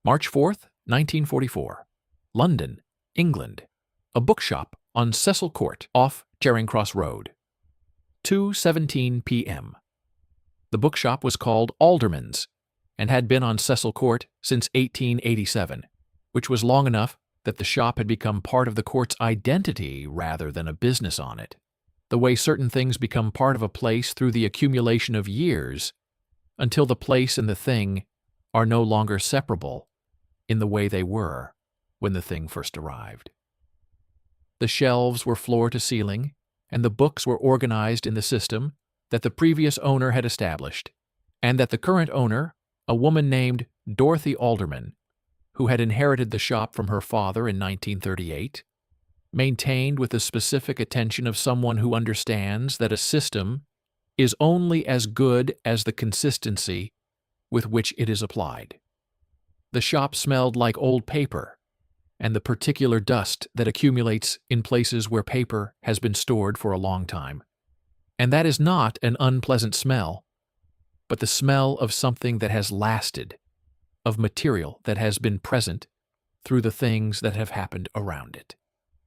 March 4th, 1944. London, England. A bookshop on Cecil Court off Charing Cross Road. 2:17 p.m. The bookshop was called Alderman's and had been on Cecil Court since 1887, which was long enough that the shop had become part of the court's identity rather than a business on it. The way certain things become part of a place through the accumulation of years, until the place and the thing are no longer separable in the way they were when the thing first arrived. The shelves were floor to ceiling, and the books were organized in the system that the previous owner had established, and that the current owner, a woman named Dorothy Alderman, who had inherited the shop from her father in 1938, maintained with the specific attention of someone who understands that a system is only as good as the consistency with which it is applied. The shop smelled like old paper and the particular dust that accumulates in places where paper has been stored for a long time. And that is not an unpleasant smell, but the smell of something that has lasted, of material that has been present through the things that have happened around it.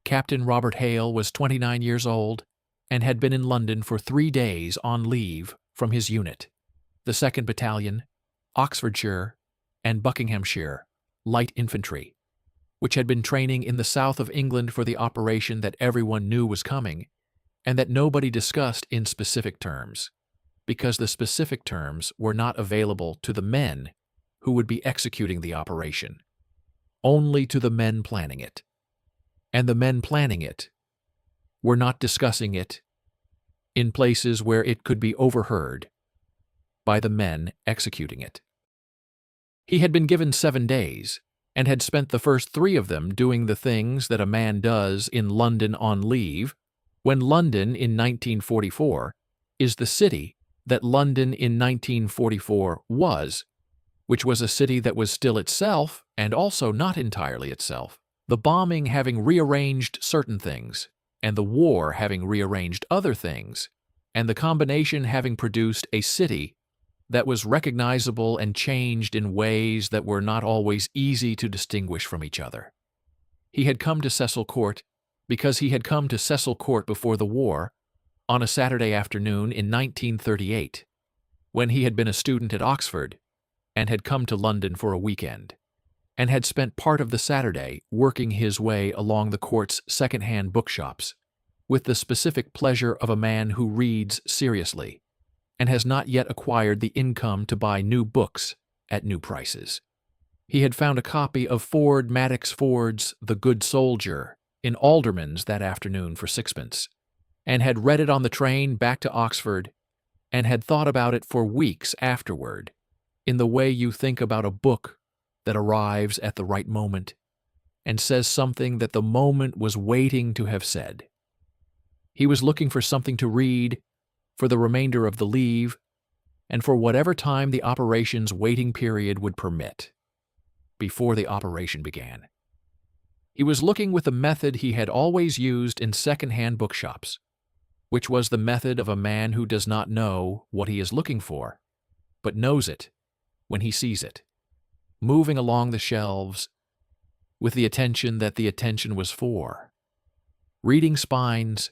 Captain Robert Hale was 29 years old and had been in London for 3 days on leave from his unit, the 2nd Battalion, Oxfordshire and Buckinghamshire Light Infantry, which had been training in the south of England for the operation that everyone knew was coming and that nobody discussed in specific terms, because the specific terms were not available to the men who would be executing the operation, only to the men planning it. And the men planning it were not discussing it in places where it could be overheard by the men executing it. He had been given 7 days and had spent the first 3 of them doing the things that a man does in London on leave, when London in 1944 is the city that London in 1944 was, which was a city that was still itself and also not entirely itself, the bombing having rearranged certain things, and the war having rearranged other things, and the combination having produced a city that was recognizable and changed in ways that were not always easy to distinguish from each other. He had come to Cecil Court because he had come to Cecil Court before the war on a Saturday afternoon in 1938, when he had been a student at Oxford and had come to London for a weekend, and had spent part of the Saturday working his way along the court's second-hand bookshops with the specific pleasure of a man who reads seriously and has not yet acquired the income to buy new books at new prices. He had found a copy of Ford Madox Ford's The Good Soldier in Alderman's that afternoon for 6pence, and had read it on the train back to Oxford, and had thought about it for weeks afterward, in the way you think about a book that arrives at the right moment and says something that the moment was waiting to have said. He was looking for something to read for the remainder of the leave and for whatever time the operation's waiting period would permit, before the operation began. He was looking with the method he had always used in second-hand bookshops, which was the method of a man who does not know what he is looking for, but knows it when he sees it, moving along the shelves with the attention that the attention was for, reading spines,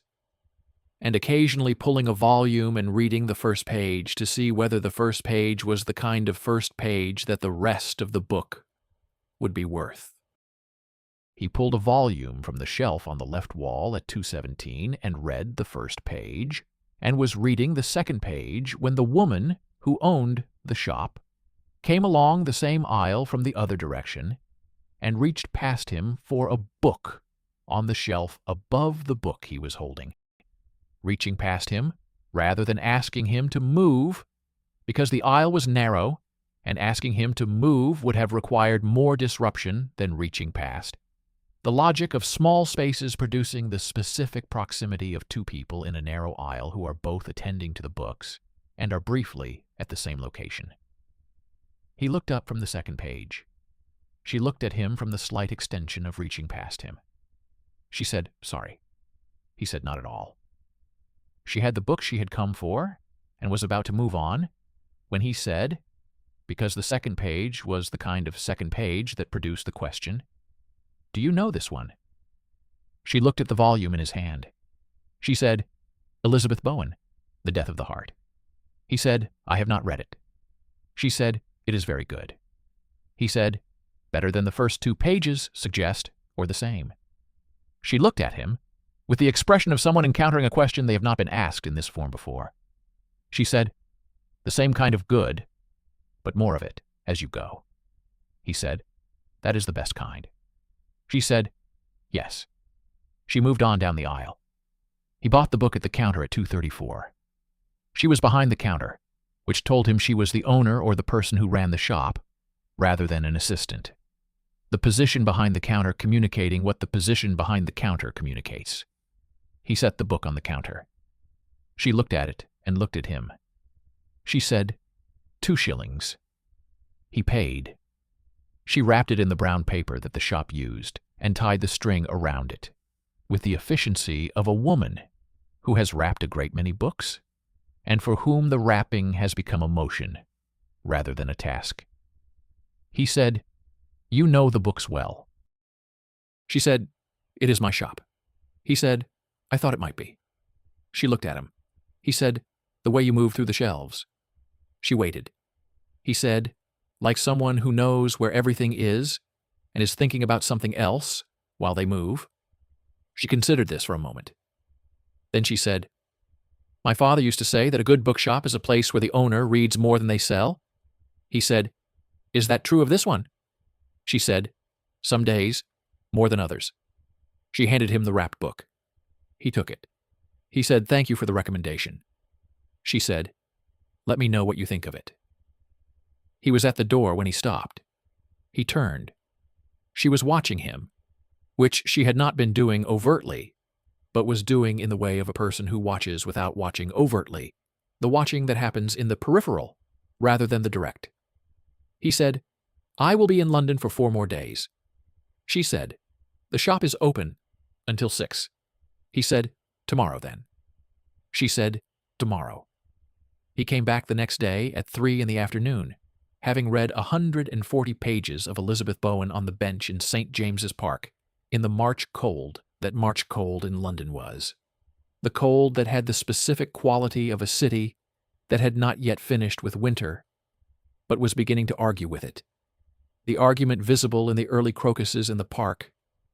and occasionally pulling a volume and reading the first page to see whether the first page was the kind of first page that the rest of the book would be worth. He pulled a volume from the shelf on the left wall at 2:17 and read the first page, and was reading the second page when the woman who owned the shop came along the same aisle from the other direction and reached past him for a book on the shelf above the book he was holding. Reaching past him, rather than asking him to move, because the aisle was narrow, and asking him to move would have required more disruption than reaching past. The logic of small spaces producing the specific proximity of 2 people in a narrow aisle who are both attending to the books and are briefly at the same location. He looked up from the second page. She looked at him from the slight extension of reaching past him. She said, "Sorry." He said, "Not at all." She had the book she had come for and was about to move on when he said, because the second page was the kind of second page that produced the question, "Do you know this one?" She looked at the volume in his hand. She said, "Elizabeth Bowen, The Death of the Heart." He said, "I have not read it." She said, "It is very good." He said, "Better than the first 2 pages suggest, or the same." She looked at him with the expression of someone encountering a question they have not been asked in this form before. She said, "The same kind of good, but more of it as you go." He said, "That is the best kind." She said, "Yes." She moved on down the aisle. He bought the book at the counter at 2:34. She was behind the counter, which told him she was the owner or the person who ran the shop, rather than an assistant. The position behind the counter communicating what the position behind the counter communicates. He set the book on the counter. She looked at it and looked at him. She said, 2 shillings. He paid. She wrapped it in the brown paper that the shop used and tied the string around it, with the efficiency of a woman who has wrapped a great many books, and for whom the wrapping has become a motion rather than a task. He said, "You know the books well." She said, "It is my shop." He said, "I thought it might be." She looked at him. He said, "The way you move through the shelves." She waited. He said, "Like someone who knows where everything is and is thinking about something else while they move." She considered this for a moment. Then she said, "My father used to say that a good bookshop is a place where the owner reads more than they sell." He said, "Is that true of this one?" She said, "Some days, more than others." She handed him the wrapped book. He took it. He said, "Thank you for the recommendation." She said, "Let me know what you think of it." He was at the door when he stopped. He turned. She was watching him, which she had not been doing overtly, but was doing in the way of a person who watches without watching overtly, the watching that happens in the peripheral rather than the direct. He said, "I will be in London for 4 more days." She said, "The shop is open until 6. He said, "Tomorrow then." She said, "Tomorrow." He came back the next day at 3 in the afternoon, having read 140 pages of Elizabeth Bowen on the bench in St. James's Park, in the March cold that March cold in London was. The cold that had the specific quality of a city that had not yet finished with winter, but was beginning to argue with it. The argument visible in the early crocuses in the park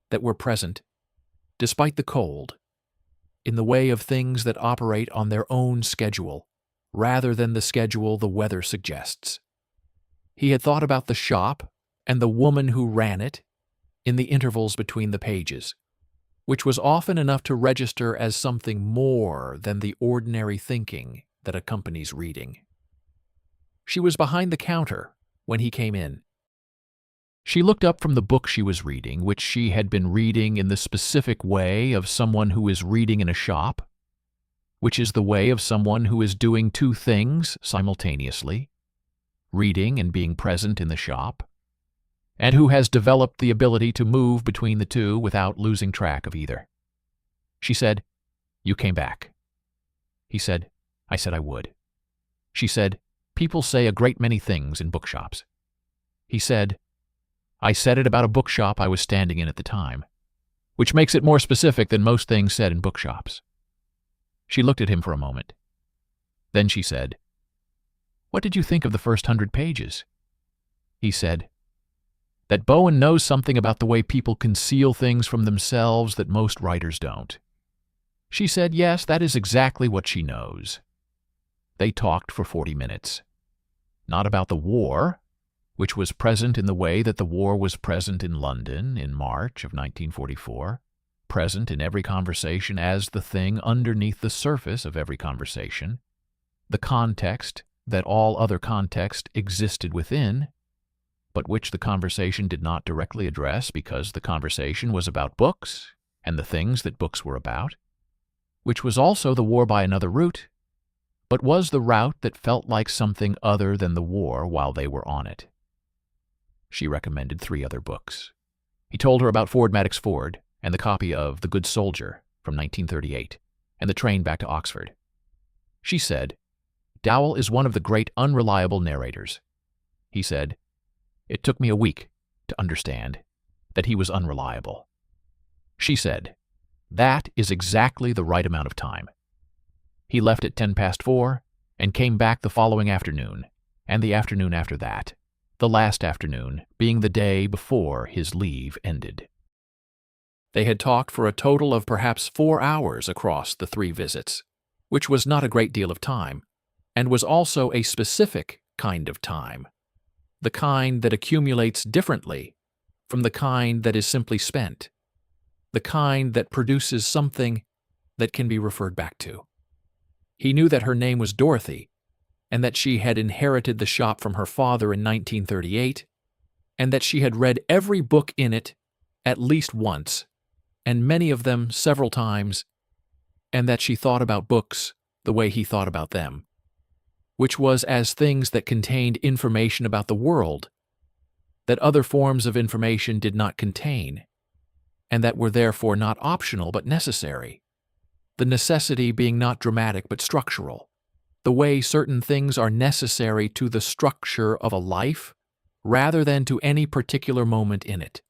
that were present, despite the cold, in the way of things that operate on their own schedule, rather than the schedule the weather suggests. He had thought about the shop and the woman who ran it in the intervals between the pages, which was often enough to register as something more than the ordinary thinking that accompanies reading. She was behind the counter when he came in. She looked up from the book she was reading, which she had been reading in the specific way of someone who is reading in a shop, which is the way of someone who is doing 2 things simultaneously, reading and being present in the shop, and who has developed the ability to move between the 2 without losing track of either. She said, "You came back." He said, "I said I would." She said, "People say a great many things in bookshops." He said, "I said it about a bookshop I was standing in at the time, which makes it more specific than most things said in bookshops." She looked at him for a moment. Then she said, "What did you think of the first 100 pages?" He said, "That Bowen knows something about the way people conceal things from themselves that most writers don't." She said, "Yes, that is exactly what she knows." They talked for 40 minutes. Not about the war, which was present in the way that the war was present in London in March of 1944, present in every conversation as the thing underneath the surface of every conversation, the context that all other context existed within, but which the conversation did not directly address because the conversation was about books and the things that books were about, which was also the war by another route, but was the route that felt like something other than the war while they were on it. She recommended 3 other books. He told her about Ford Madox Ford and the copy of The Good Soldier from 1938 and the train back to Oxford. She said, "Dowell is one of the great unreliable narrators. he said. It took me a week to understand that he was unreliable. She said, that is exactly the right amount of time. He left at 4:10 and came back the following afternoon, and the afternoon after that, the last afternoon being the day before his leave ended. They had talked for a total of perhaps 4 hours across the 3 visits, which was not a great deal of time, and was also a specific kind of time, the kind that accumulates differently from the kind that is simply spent, the kind that produces something that can be referred back to. He knew that her name was Dorothy, and that she had inherited the shop from her father in 1938, and that she had read every book in it at least once, and many of them several times, and that she thought about books the way he thought about them, which was as things that contained information about the world that other forms of information did not contain, and that were therefore not optional but necessary, the necessity being not dramatic but structural, the way certain things are necessary to the structure of a life rather than to any particular moment in it.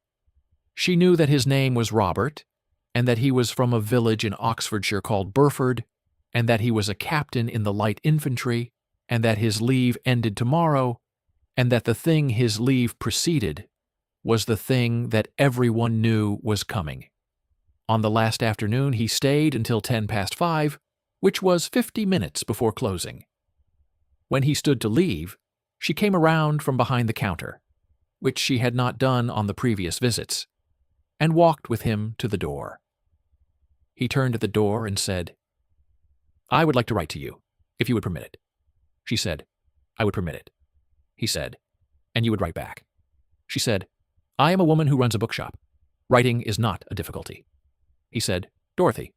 She knew that his name was Robert, and that he was from a village in Oxfordshire called Burford, and that he was a captain in the light infantry, and that his leave ended tomorrow, and that the thing his leave preceded was the thing that everyone knew was coming. On the last afternoon he stayed until 5:10, which was 50 minutes before closing. When he stood to leave, she came around from behind the counter, which she had not done on the previous visits, and walked with him to the door. He turned at the door and said, "I would like to write to you, if you would permit it." She said, "I would permit it." He said, "And you would write back." She said, "I am a woman who runs a bookshop. Writing is not a difficulty." He said, "Dorothy."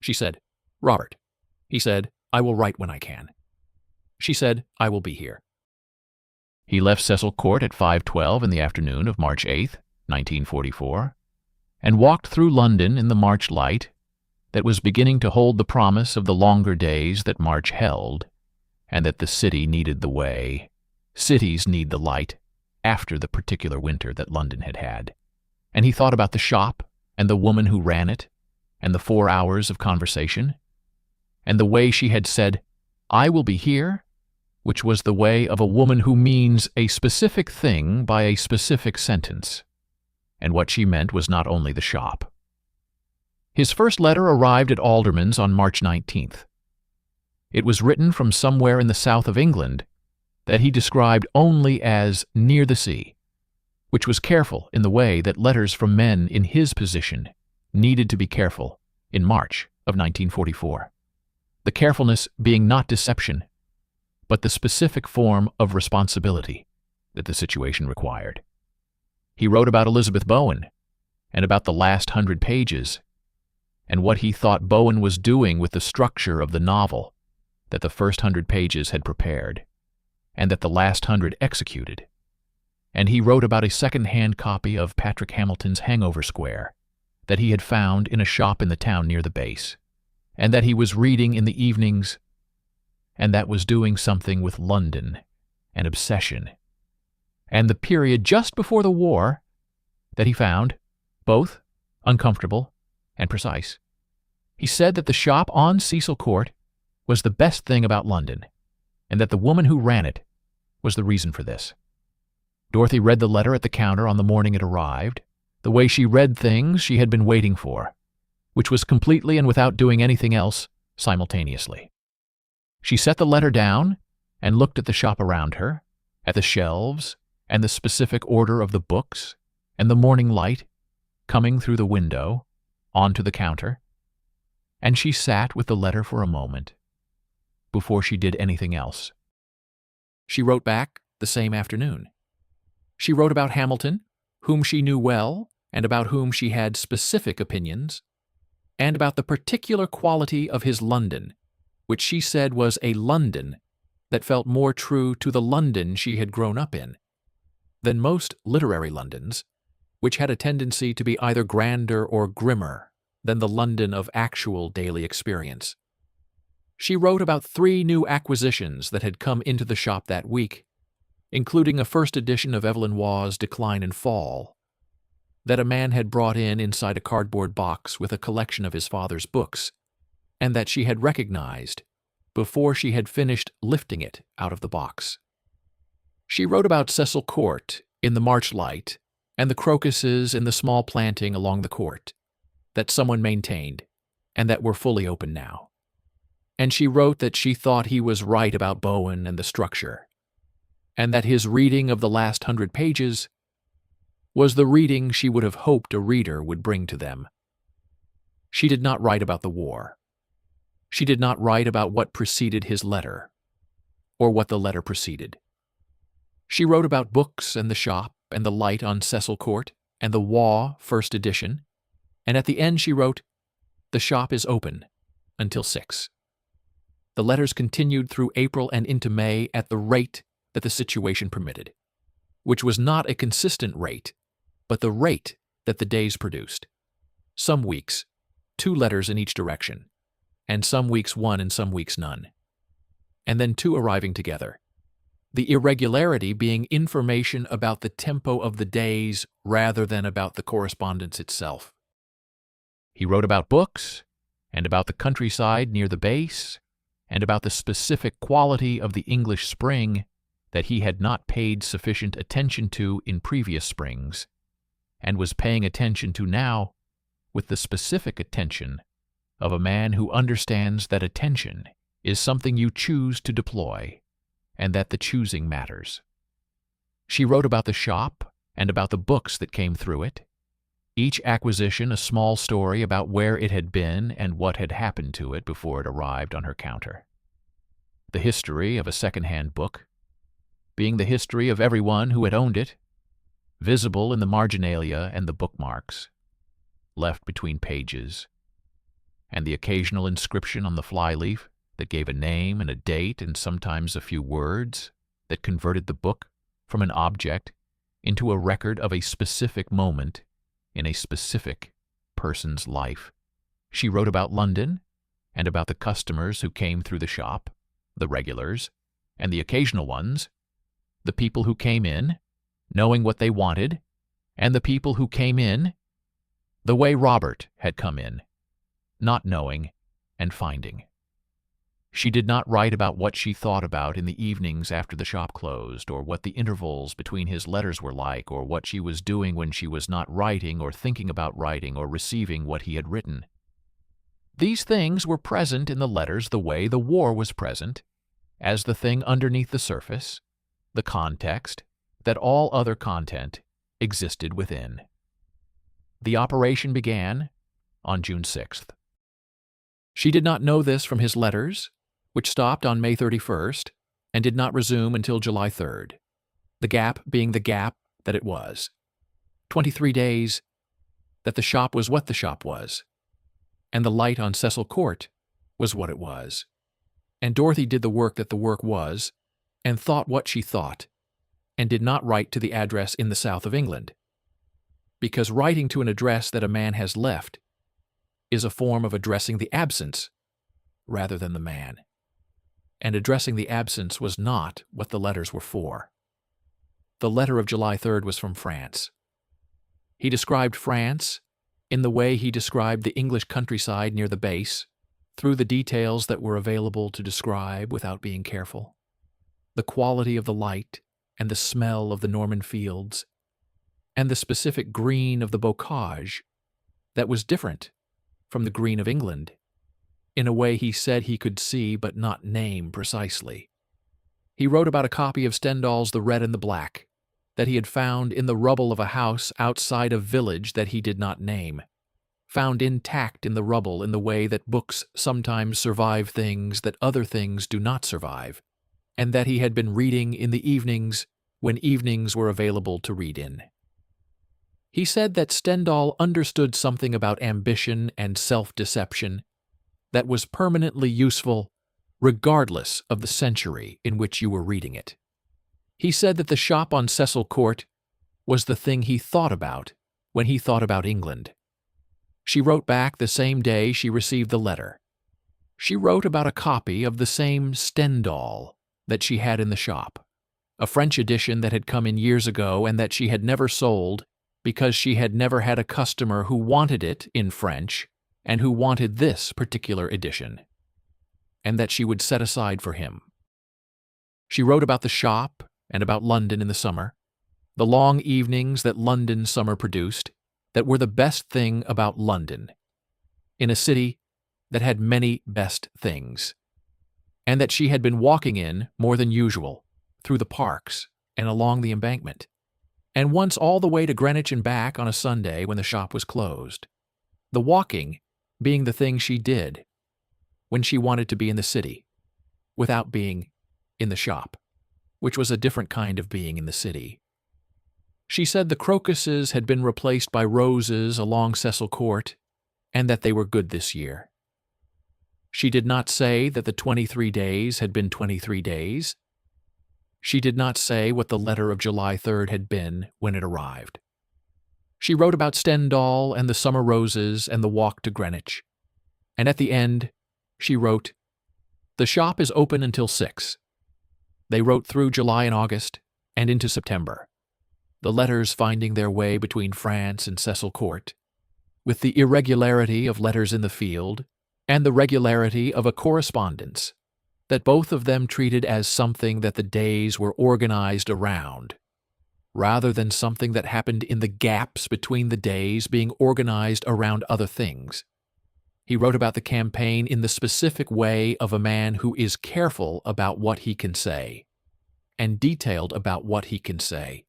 She said, "Robert." He said, "I will write when I can." She said, "I will be here." He left Cecil Court at 5:12 in the afternoon of March 8, 1944, and walked through London in the March light that was beginning to hold the promise of the longer days that March held, and that the city needed the way. Cities need the light after the particular winter that London had had. And he thought about the shop and the woman who ran it, and the 4 hours of conversation, and the way she had said, "I will be here," which was the way of a woman who means a specific thing by a specific sentence. And what she meant was not only the shop. His first letter arrived at Alderman's on March 19th. It was written from somewhere in the south of England that he described only as near the sea, which was careful in the way that letters from men in his position needed to be careful in March of 1944. The carefulness being not deception, but the specific form of responsibility that the situation required. He wrote about Elizabeth Bowen and about the last 100 pages and what he thought Bowen was doing with the structure of the novel that the first 100 pages had prepared and that the last 100 executed. And he wrote about a second-hand copy of Patrick Hamilton's Hangover Square that he had found in a shop in the town near the base, and that he was reading in the evenings, and that was doing something with London and obsession, and the period just before the war that he found both uncomfortable and precise. He said that the shop on Cecil Court was the best thing about London, and that the woman who ran it was the reason for this. Dorothy read the letter at the counter on the morning it arrived, the way she read things she had been waiting for, which was completely and without doing anything else simultaneously. She set the letter down and looked at the shop around her, at the shelves and the specific order of the books and the morning light coming through the window onto the counter, and she sat with the letter for a moment before she did anything else. She wrote back the same afternoon. She wrote about Hamilton, whom she knew well and about whom she had specific opinions, and about the particular quality of his London, which she said was a London that felt more true to the London she had grown up in than most literary Londons, which had a tendency to be either grander or grimmer than the London of actual daily experience. She wrote about 3 new acquisitions that had come into the shop that week, including a first edition of Evelyn Waugh's Decline and Fall, that a man had brought in inside a cardboard box with a collection of his father's books, and that she had recognized before she had finished lifting it out of the box. She wrote about Cecil Court in the March light and the crocuses in the small planting along the court that someone maintained and that were fully open now. And she wrote that she thought he was right about Bowen and the structure, and that his reading of the last 100 pages was the reading she would have hoped a reader would bring to them. She did not write about the war. She did not write about what preceded his letter, or what the letter preceded. She wrote about books and the shop and the light on Cecil Court and the Waugh first edition, and at the end she wrote, "The shop is open until 6." The letters continued through April and into May at the rate that the situation permitted, which was not a consistent rate, but the rate that the days produced. Some weeks, 2 letters in each direction, and some weeks 1 and some weeks none, and then 2 arriving together. The irregularity being information about the tempo of the days rather than about the correspondence itself. He wrote about books, and about the countryside near the base, and about the specific quality of the English spring that he had not paid sufficient attention to in previous springs, and was paying attention to now with the specific attention of a man who understands that attention is something you choose to deploy, and that the choosing matters. She wrote about the shop and about the books that came through it, each acquisition a small story about where it had been and what had happened to it before it arrived on her counter. The history of a second-hand book, being the history of everyone who had owned it, visible in the marginalia and the bookmarks, left between pages, and the occasional inscription on the flyleaf that gave a name and a date and sometimes a few words that converted the book from an object into a record of a specific moment in a specific person's life. She wrote about London and about the customers who came through the shop, the regulars, and the occasional ones, the people who came in, knowing what they wanted, and the people who came in the way Robert had come in, not knowing and finding. She did not write about what she thought about in the evenings after the shop closed, or what the intervals between his letters were like, or what she was doing when she was not writing or thinking about writing or receiving what he had written. These things were present in the letters the way the war was present, as the thing underneath the surface, the context, that all other content existed within. The operation began on June 6th. She did not know this from his letters, which stopped on May 31st and did not resume until July 3rd, the gap being the gap that it was. 23 days that the shop was what the shop was, and the light on Cecil Court was what it was. And Dorothy did the work that the work was, and thought what she thought, and did not write to the address in the south of England, because writing to an address that a man has left is a form of addressing the absence rather than the man. And addressing the absence was not what the letters were for. The letter of July 3rd was from France. He described France in the way he described the English countryside near the base, through the details that were available to describe without being careful. The quality of the light and the smell of the Norman fields, and the specific green of the bocage that was different from the green of England, in a way he said he could see but not name precisely. He wrote about a copy of Stendhal's The Red and the Black that he had found in the rubble of a house outside a village that he did not name, found intact in the rubble in the way that books sometimes survive things that other things do not survive, and that he had been reading in the evenings when evenings were available to read in. He said that Stendhal understood something about ambition and self-deception that was permanently useful regardless of the century in which you were reading it. He said that the shop on Cecil Court was the thing he thought about when he thought about England. She wrote back the same day she received the letter. She wrote about a copy of the same Stendhal that she had in the shop, a French edition that had come in years ago and that she had never sold because she had never had a customer who wanted it in French and who wanted this particular edition, and that she would set aside for him. She wrote about the shop and about London in the summer, the long evenings that London summer produced, that were the best thing about London, in a city that had many best things, and that she had been walking in more than usual, through the parks and along the embankment, and once all the way to Greenwich and back on a Sunday when the shop was closed, the walking being the thing she did when she wanted to be in the city, without being in the shop, which was a different kind of being in the city. She said the crocuses had been replaced by roses along Cecil Court, and that they were good this year. She did not say that the 23 days had been 23 days. She did not say what the letter of July 3rd had been when it arrived. She wrote about Stendhal and the summer roses and the walk to Greenwich. And at the end, she wrote, "The shop is open until 6. They wrote through July and August and into September, the letters finding their way between France and Cecil Court, with the irregularity of letters in the field and the regularity of a correspondence that both of them treated as something that the days were organized around, rather than something that happened in the gaps between the days being organized around other things. He wrote about the campaign in the specific way of a man who is careful about what he can say, and detailed about what he can say,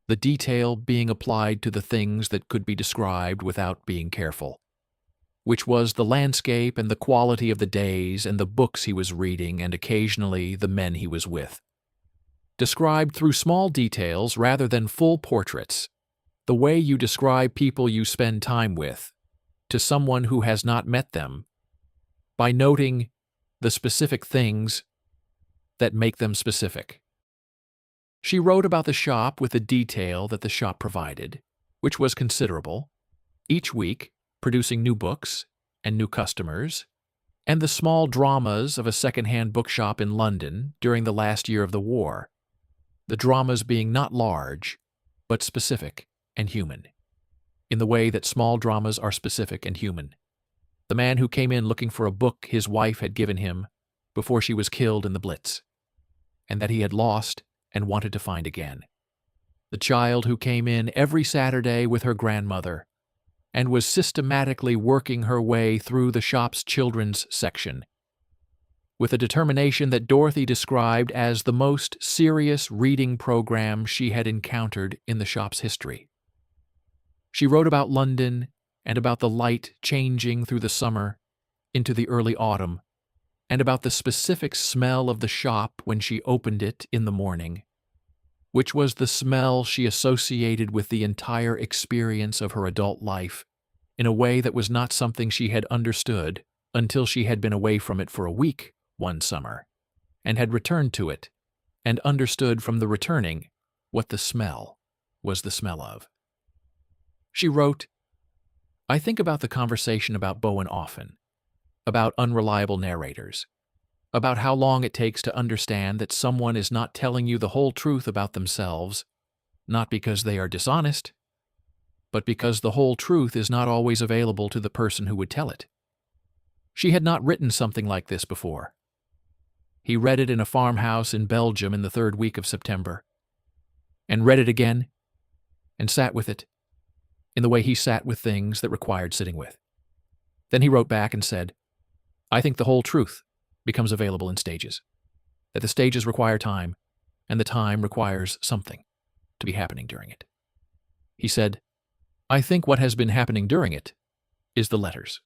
the detail being applied to the things that could be described without being careful, which was the landscape and the quality of the days and the books he was reading and occasionally the men he was with. Described through small details rather than full portraits, the way you describe people you spend time with, to someone who has not met them, by noting the specific things that make them specific. She wrote about the shop with the detail that the shop provided, which was considerable, each week producing new books and new customers, and the small dramas of a second-hand bookshop in London during the last year of the war, the dramas being not large, but specific and human, in the way that small dramas are specific and human. The man who came in looking for a book his wife had given him before she was killed in the Blitz, and that he had lost and wanted to find again. The child who came in every Saturday with her grandmother and was systematically working her way through the shop's children's section, with a determination that Dorothy described as the most serious reading program she had encountered in the shop's history. She wrote about London and about the light changing through the summer into the early autumn, and about the specific smell of the shop when she opened it in the morning, which was the smell she associated with the entire experience of her adult life in a way that was not something she had understood until she had been away from it for a week one summer, and had returned to it, and understood from the returning what the smell was the smell of. She wrote, "I think about the conversation about Bowen often, about unreliable narrators, about how long it takes to understand that someone is not telling you the whole truth about themselves, not because they are dishonest, but because the whole truth is not always available to the person who would tell it." She had not written something like this before. He read it in a farmhouse in Belgium in the 3rd week of September, and read it again, and sat with it, in the way he sat with things that required sitting with. Then he wrote back and said, "I think the whole truth becomes available in stages, that the stages require time, and the time requires something to be happening during it." He said, "I think what has been happening during it is the letters."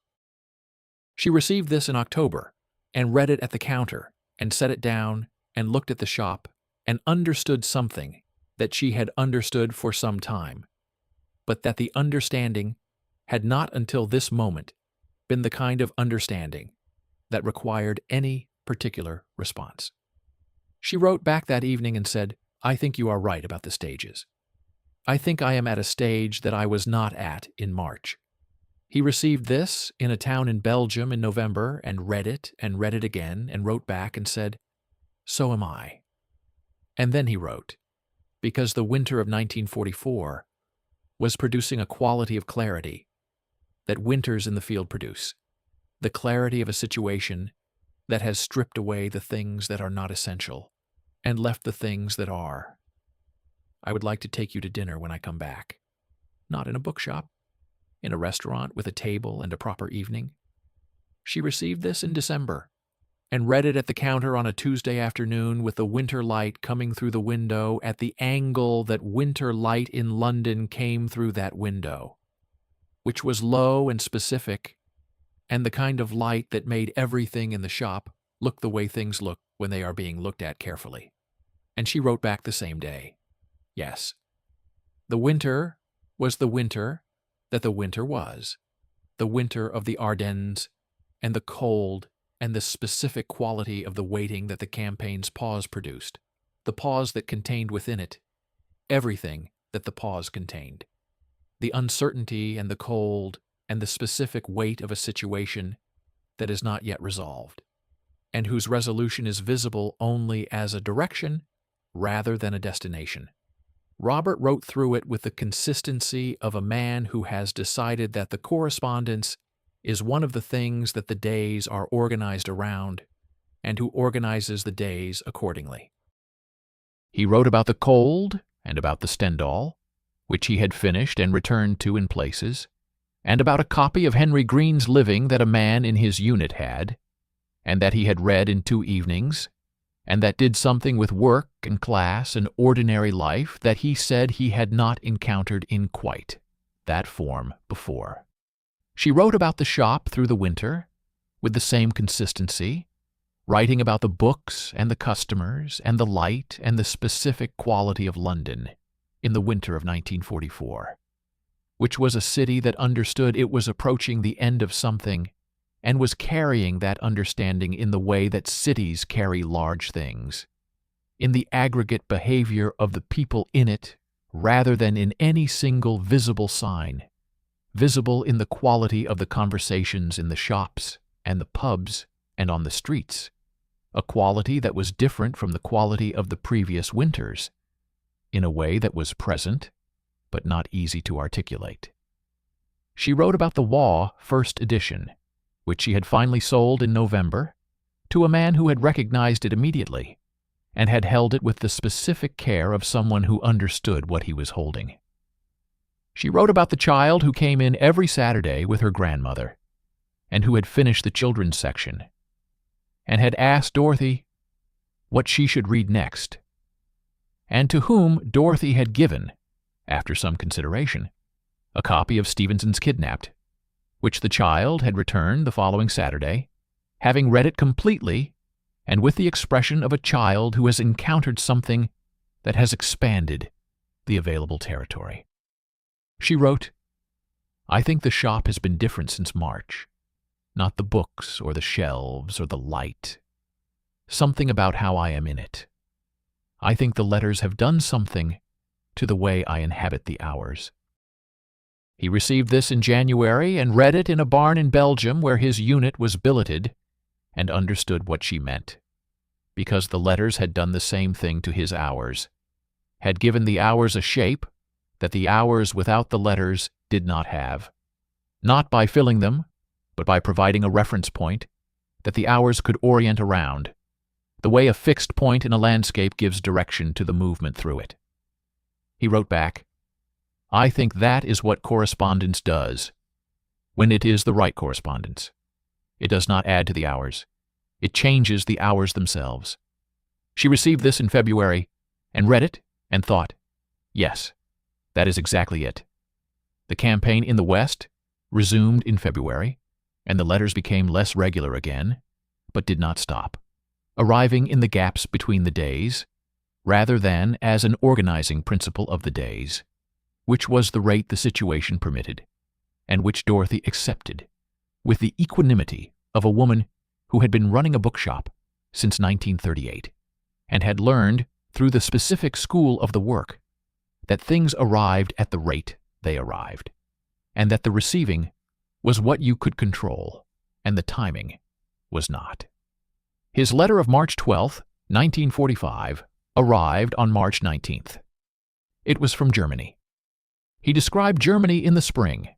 She received this in October, and read it at the counter, and set it down, and looked at the shop, and understood something that she had understood for some time, but that the understanding had not until this moment been the kind of understanding that required any particular response. She wrote back that evening and said, "I think you are right about the stages. I think I am at a stage that I was not at in March." He received this in a town in Belgium in November and read it again and wrote back and said, "So am I." And then he wrote, because the winter of 1944 was producing a quality of clarity that winters in the field produce, the clarity of a situation that has stripped away the things that are not essential and left the things that are. I would like to take you to dinner when I come back. Not in a bookshop, in a restaurant with a table and a proper evening. She received this in December and read it at the counter on a Tuesday afternoon with the winter light coming through the window at the angle that winter light in London came through that window, which was low and specific, and the kind of light that made everything in the shop look the way things look when they are being looked at carefully. And she wrote back the same day. Yes, the winter was the winter that the winter was, the winter of the Ardennes, and the cold and the specific quality of the waiting that the campaign's pause produced, the pause that contained within it everything that the pause contained, the uncertainty and the cold and the specific weight of a situation that is not yet resolved, and whose resolution is visible only as a direction rather than a destination. Robert wrote through it with the consistency of a man who has decided that the correspondence is one of the things that the days are organized around, and who organizes the days accordingly. He wrote about the cold and about the Stendhal, which he had finished and returned to in places, and about a copy of Henry Green's Living that a man in his unit had, and that he had read in 2 evenings, and that did something with work and class and ordinary life that he said he had not encountered in quite that form before. She wrote about the shop through the winter, with the same consistency, writing about the books and the customers and the light and the specific quality of London in the winter of 1944, which was a city that understood it was approaching the end of something and was carrying that understanding in the way that cities carry large things, in the aggregate behavior of the people in it rather than in any single visible sign, visible in the quality of the conversations in the shops and the pubs and on the streets, a quality that was different from the quality of the previous winters, in a way that was present but not easy to articulate. She wrote about the Waugh first edition, which she had finally sold in November, to a man who had recognized it immediately and had held it with the specific care of someone who understood what he was holding. She wrote about the child who came in every Saturday with her grandmother, and who had finished the children's section, and had asked Dorothy what she should read next, and to whom Dorothy had given, after some consideration, a copy of Stevenson's Kidnapped, which the child had returned the following Saturday, having read it completely and with the expression of a child who has encountered something that has expanded the available territory. She wrote, I think the shop has been different since March, not the books or the shelves or the light. Something about how I am in it. I think the letters have done something to the way I inhabit the hours. He received this in January and read it in a barn in Belgium where his unit was billeted and understood what she meant, because the letters had done the same thing to his hours, had given the hours a shape that the hours without the letters did not have, not by filling them, but by providing a reference point that the hours could orient around, the way a fixed point in a landscape gives direction to the movement through it. He wrote back, I think that is what correspondence does, when it is the right correspondence. It does not add to the hours. It changes the hours themselves. She received this in February and read it and thought, yes, that is exactly it. The campaign in the West resumed in February, and the letters became less regular again, but did not stop, arriving in the gaps between the days, rather than as an organizing principle of the days, which was the rate the situation permitted, and which Dorothy accepted, with the equanimity of a woman who had been running a bookshop since 1938, and had learned, through the specific school of the work, that things arrived at the rate they arrived, and that the receiving was what you could control, and the timing was not. His letter of March 12, 1945, arrived on March 19th. It was from Germany. He described Germany in the spring,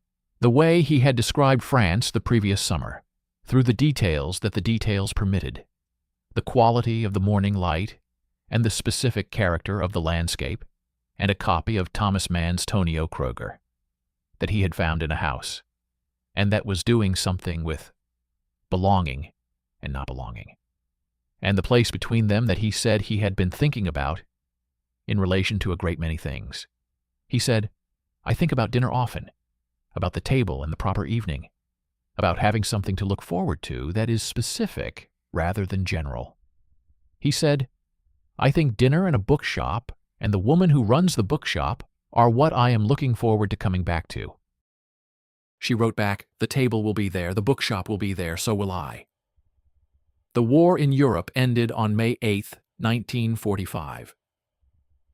the way he had described France the previous summer, through the details that the details permitted, the quality of the morning light, and the specific character of the landscape, and a copy of Thomas Mann's Tonio Kroger that he had found in a house, and that was doing something with belonging and not belonging, and the place between them that he said he had been thinking about in relation to a great many things. He said, "I think about dinner often, about the table and the proper evening, about having something to look forward to that is specific rather than general." He said, "I think dinner and a bookshop and the woman who runs the bookshop are what I am looking forward to coming back to." She wrote back, "The table will be there, the bookshop will be there, so will I." The war in Europe ended on May 8, 1945.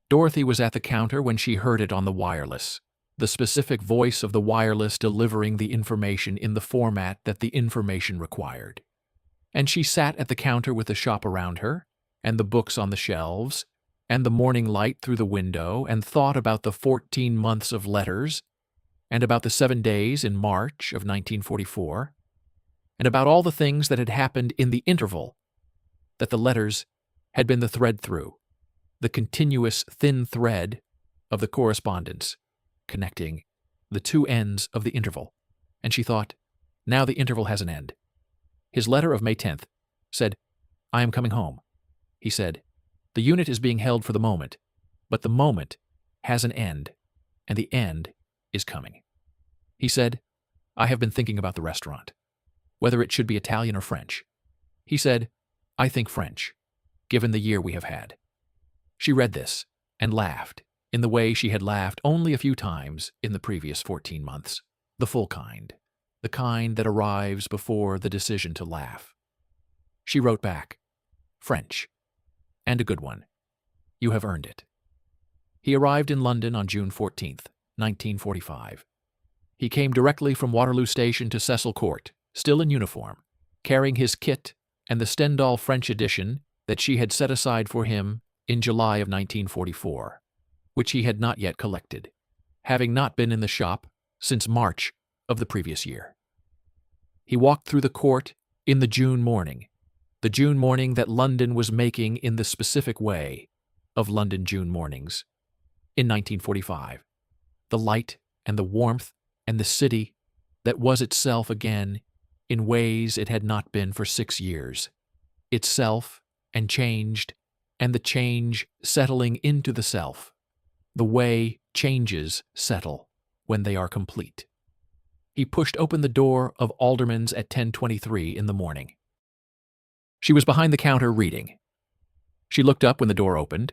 Dorothy was at the counter when she heard it on the wireless, the specific voice of the wireless delivering the information in the format that the information required. And she sat at the counter with the shop around her, and the books on the shelves, and the morning light through the window, and thought about the 14 months of letters, and about the 7 days in March of 1944, and about all the things that had happened in the interval, that the letters had been the thread through, the continuous thin thread of the correspondence connecting the two ends of the interval. And she thought, now the interval has an end. His letter of May 10th said, "I am coming home." He said, "The unit is being held for the moment, but the moment has an end, and the end is coming." He said, "I have been thinking about the restaurant, whether it should be Italian or French." He said, "I think French, given the year we have had." She read this and laughed in the way she had laughed only a few times in the previous 14 months, the full kind, the kind that arrives before the decision to laugh. She wrote back, "French, and a good one. You have earned it." He arrived in London on June 14th, 1945. He came directly from Waterloo Station to Cecil Court, still in uniform, carrying his kit and the Stendhal French edition that she had set aside for him in July of 1944, which he had not yet collected, having not been in the shop since March of the previous year. He walked through the court in the June morning that London was making in the specific way of London June mornings in 1945, the light and the warmth and the city that was itself again in ways it had not been for 6 years, itself and changed, and the change settling into the self, the way changes settle when they are complete. He pushed open the door of Alderman's at 10:23 in the morning. She was behind the counter reading. She looked up when the door opened,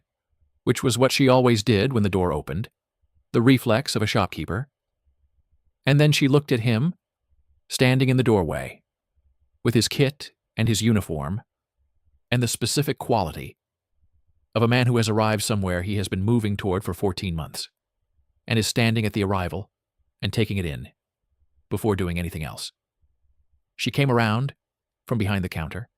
which was what she always did when the door opened, the reflex of a shopkeeper. And then she looked at him, standing in the doorway, with his kit and his uniform, and the specific quality of a man who has arrived somewhere he has been moving toward for 14 months, and is standing at the arrival and taking it in, before doing anything else. She came around from behind the counter.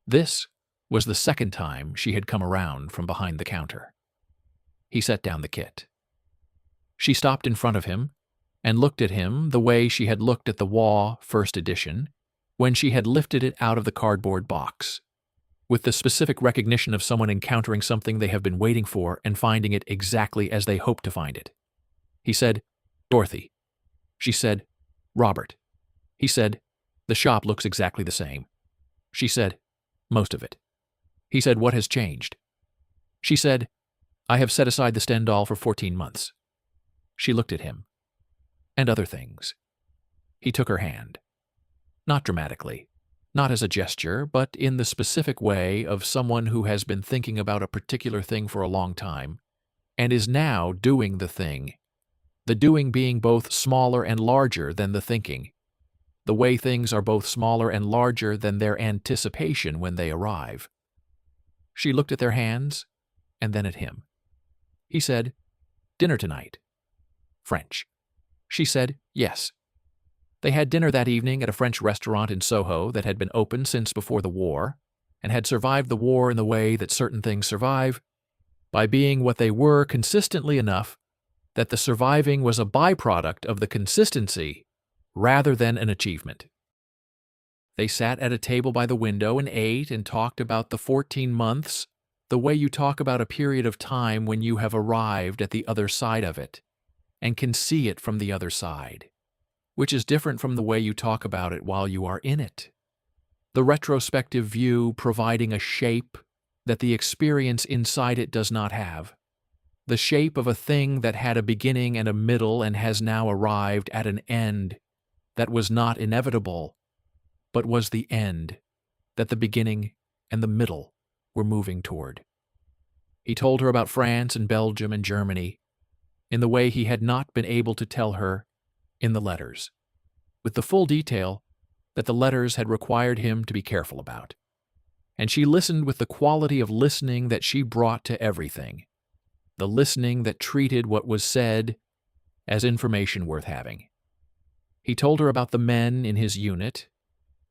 This was the second time she had come around from behind the counter. He set down the kit. She stopped in front of him and looked at him the way she had looked at the Waugh first edition when she had lifted it out of the cardboard box, with the specific recognition of someone encountering something they have been waiting for and finding it exactly as they hoped to find it. He said, "Dorothy." She said, "Robert." He said, "The shop looks exactly the same." She said, "Most of it." He said, "What has changed?" She said, "I have set aside the Stendhal for 14 months. She looked at him. "And other things." He took her hand. Not dramatically, not as a gesture, but in the specific way of someone who has been thinking about a particular thing for a long time, and is now doing the thing, the doing being both smaller and larger than the thinking, the way things are both smaller and larger than their anticipation when they arrive. She looked at their hands, and then at him. He said, "Dinner tonight." French. She said, "Yes." They had dinner that evening at a French restaurant in Soho that had been open since before the war, and had survived the war in the way that certain things survive, by being what they were consistently enough that the surviving was a byproduct of the consistency rather than an achievement. They sat at a table by the window and ate and talked about the 14 months, the way you talk about a period of time when you have arrived at the other side of it and can see it from the other side, which is different from the way you talk about it while you are in it. The retrospective view providing a shape that the experience inside it does not have. The shape of a thing that had a beginning and a middle and has now arrived at an end that was not inevitable, but was the end that the beginning and the middle were moving toward. He told her about France and Belgium and Germany in the way he had not been able to tell her in the letters, with the full detail that the letters had required him to be careful about. And she listened with the quality of listening that she brought to everything, the listening that treated what was said as information worth having. He told her about the men in his unit,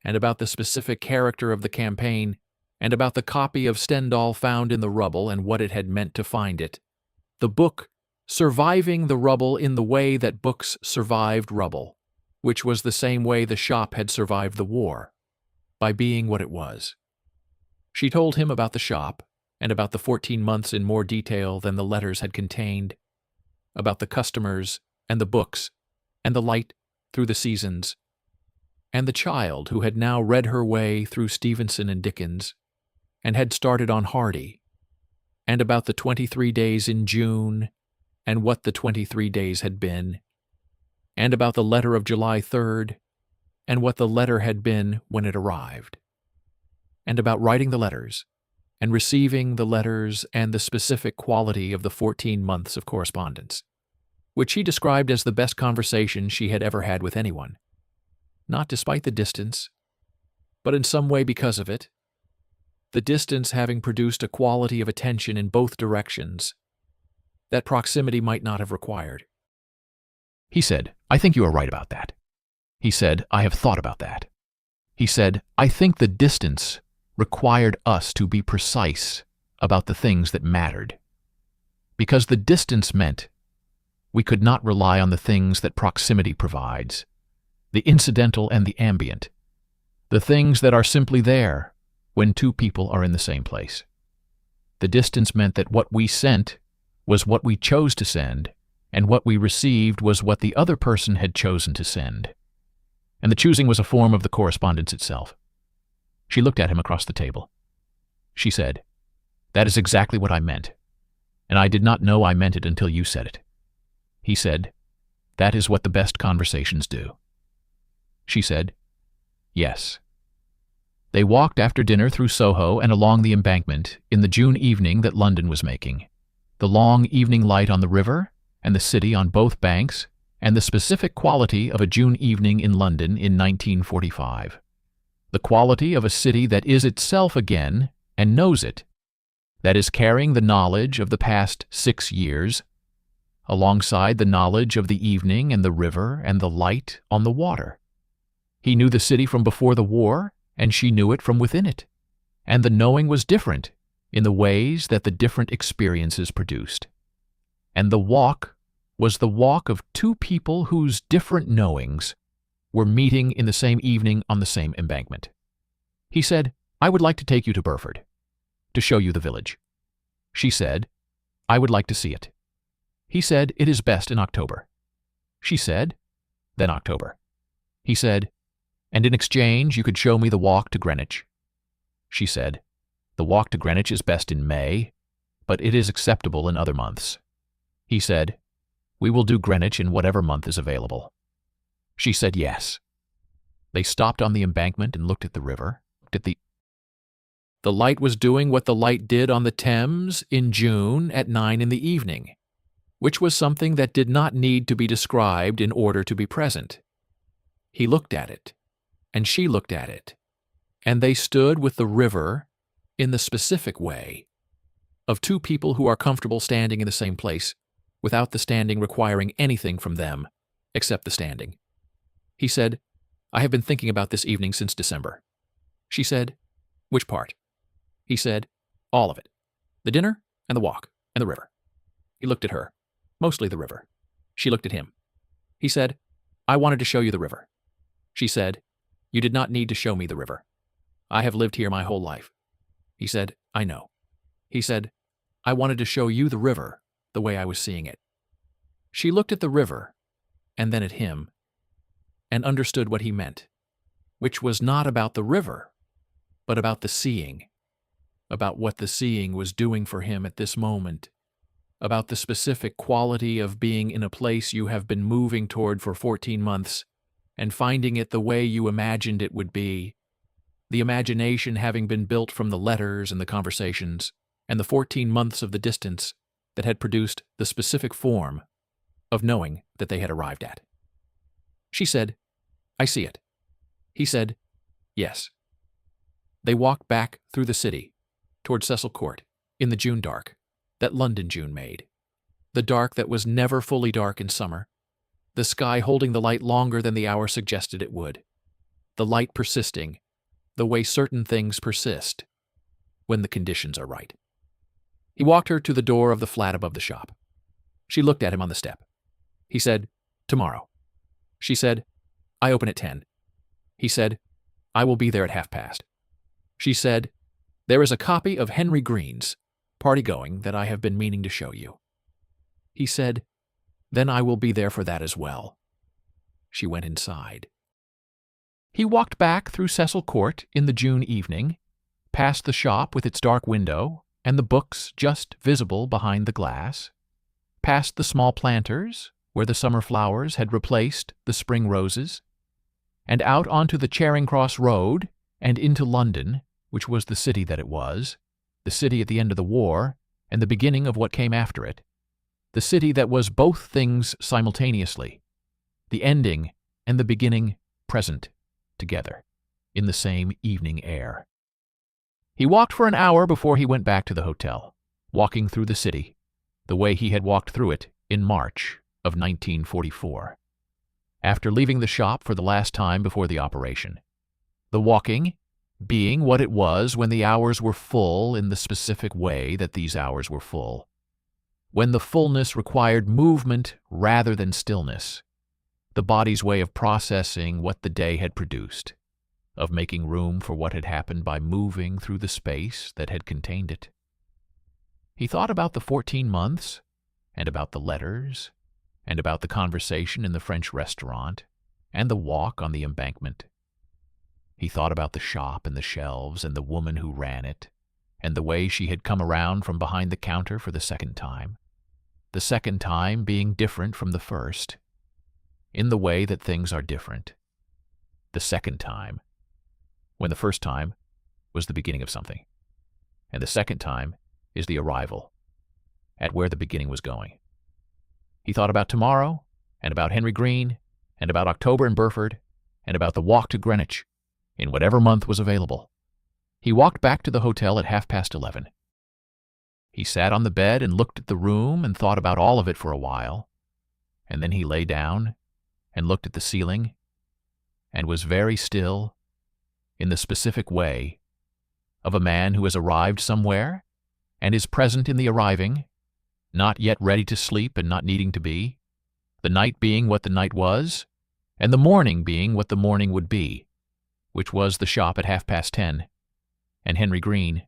and about the specific character of the campaign, and about the copy of Stendhal found in the rubble and what it had meant to find it. The book surviving the rubble in the way that books survived rubble, which was the same way the shop had survived the war, by being what it was. She told him about the shop, and about the 14 months in more detail than the letters had contained, about the customers, and the books, and the light through the seasons, and the child who had now read her way through Stevenson and Dickens, and had started on Hardy, and about the 23 days in June, and what the 23 days had been, and about the letter of July 3rd, and what the letter had been when it arrived, and about writing the letters, and receiving the letters and the specific quality of the 14 months of correspondence, which she described as the best conversation she had ever had with anyone, not despite the distance, but in some way because of it, the distance having produced a quality of attention in both directions that proximity might not have required. He said, "I think you are right about that." He said, "I have thought about that." He said, "I think the distance required us to be precise about the things that mattered, because the distance meant we could not rely on the things that proximity provides, the incidental and the ambient, the things that are simply there when two people are in the same place. The distance meant that what we sent was what we chose to send, and what we received was what the other person had chosen to send. And the choosing was a form of the correspondence itself." She looked at him across the table. She said, "That is exactly what I meant, and I did not know I meant it until you said it." He said, "That is what the best conversations do." She said, "Yes." They walked after dinner through Soho and along the embankment in the June evening that London was making. The long evening light on the river and the city on both banks, and the specific quality of a June evening in London in 1945. The quality of a city that is itself again and knows it, that is carrying the knowledge of the past 6 years, alongside the knowledge of the evening and the river and the light on the water. He knew the city from before the war, and she knew it from within it, and the knowing was different in the ways that the different experiences produced. And the walk was the walk of two people whose different knowings were meeting in the same evening on the same embankment. He said, "I would like to take you to Burford, to show you the village." She said, "I would like to see it." He said, "It is best in October." She said, "Then October." He said, "And in exchange you could show me the walk to Greenwich." She said, "The walk to Greenwich is best in May, but it is acceptable in other months." He said, "We will do Greenwich in whatever month is available." She said yes. They stopped on the embankment and looked at the river, The light was doing what the light did on the Thames in June at 9 in the evening, which was something that did not need to be described in order to be present. He looked at it, and she looked at it, and they stood with the river in the specific way of two people who are comfortable standing in the same place, without the standing requiring anything from them except the standing. He said, "I have been thinking about this evening since December." She said, "Which part?" He said, "All of it. The dinner and the walk and the river." He looked at her. Mostly the river. She looked at him. He said, "I wanted to show you the river." She said, "You did not need to show me the river. I have lived here my whole life." He said, "I know." He said, "I wanted to show you the river the way I was seeing it." She looked at the river and then at him and understood what he meant, which was not about the river, but about the seeing, about what the seeing was doing for him at this moment, about the specific quality of being in a place you have been moving toward for 14 months and finding it the way you imagined it would be, the imagination having been built from the letters and the conversations and the 14 months of the distance that had produced the specific form of knowing that they had arrived at. She said, "I see it." He said, "Yes." They walked back through the city toward Cecil Court in the June dark that London June made, the dark that was never fully dark in summer, the sky holding the light longer than the hour suggested it would, the light persisting the way certain things persist when the conditions are right. He walked her to the door of the flat above the shop. She looked at him on the step. He said, "Tomorrow." She said, "I open at 10. He said, "I will be there at 1:30. She said, "There is a copy of Henry Green's Party Going that I have been meaning to show you." He said, "Then I will be there for that as well." She went inside. He walked back through Cecil Court in the June evening, past the shop with its dark window and the books just visible behind the glass, past the small planters where the summer flowers had replaced the spring roses, and out onto the Charing Cross Road and into London, which was the city that it was, the city at the end of the war and the beginning of what came after it, the city that was both things simultaneously, the ending and the beginning present together in the same evening air. He walked for an hour before he went back to the hotel, walking through the city the way he had walked through it in March of 1944, after leaving the shop for the last time before the operation. The walking being what it was when the hours were full in the specific way that these hours were full, when the fullness required movement rather than stillness, the body's way of processing what the day had produced, of making room for what had happened by moving through the space that had contained it. He thought about the 14 months, and about the letters, and about the conversation in the French restaurant, and the walk on the embankment. He thought about the shop and the shelves and the woman who ran it, and the way she had come around from behind the counter for the second time being different from the first, in the way that things are different. The second time, when the first time was the beginning of something, and the second time is the arrival at where the beginning was going. He thought about tomorrow, and about Henry Green, and about October in Burford, and about the walk to Greenwich, in whatever month was available. He walked back to the hotel at 11:30. He sat on the bed and looked at the room and thought about all of it for a while, and then he lay down and looked at the ceiling and was very still in the specific way of a man who has arrived somewhere and is present in the arriving, not yet ready to sleep and not needing to be, the night being what the night was, and the morning being what the morning would be, which was the shop at 10:30, and Henry Green,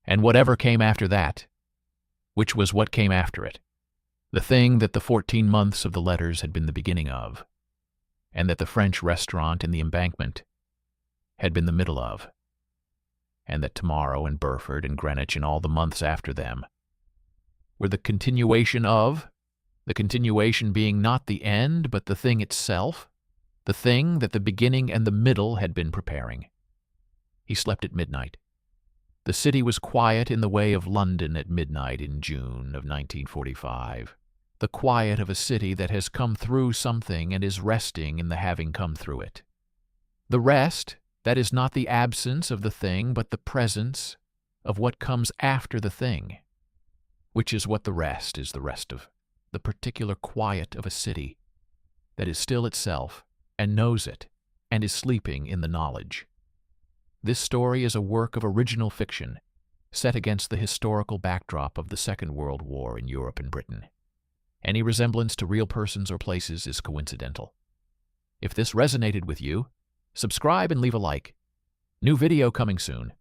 and whatever came after that, which was what came after it, the thing that the 14 months of the letters had been the beginning of, and that the French restaurant in the embankment had been the middle of, and that tomorrow and Burford and Greenwich and all the months after them were the continuation of, the continuation being not the end but the thing itself, the thing that the beginning and the middle had been preparing. He slept at midnight. The city was quiet in the way of London at midnight in June of 1945, the quiet of a city that has come through something and is resting in the having come through it. The rest, that is not the absence of the thing but the presence of what comes after the thing, which is what the rest is, the rest of the particular quiet of a city that is still itself and knows it and is sleeping in the knowledge. This story is a work of original fiction set against the historical backdrop of the Second World War in Europe and Britain. Any resemblance to real persons or places is coincidental. If this resonated with you, subscribe and leave a like. New video coming soon.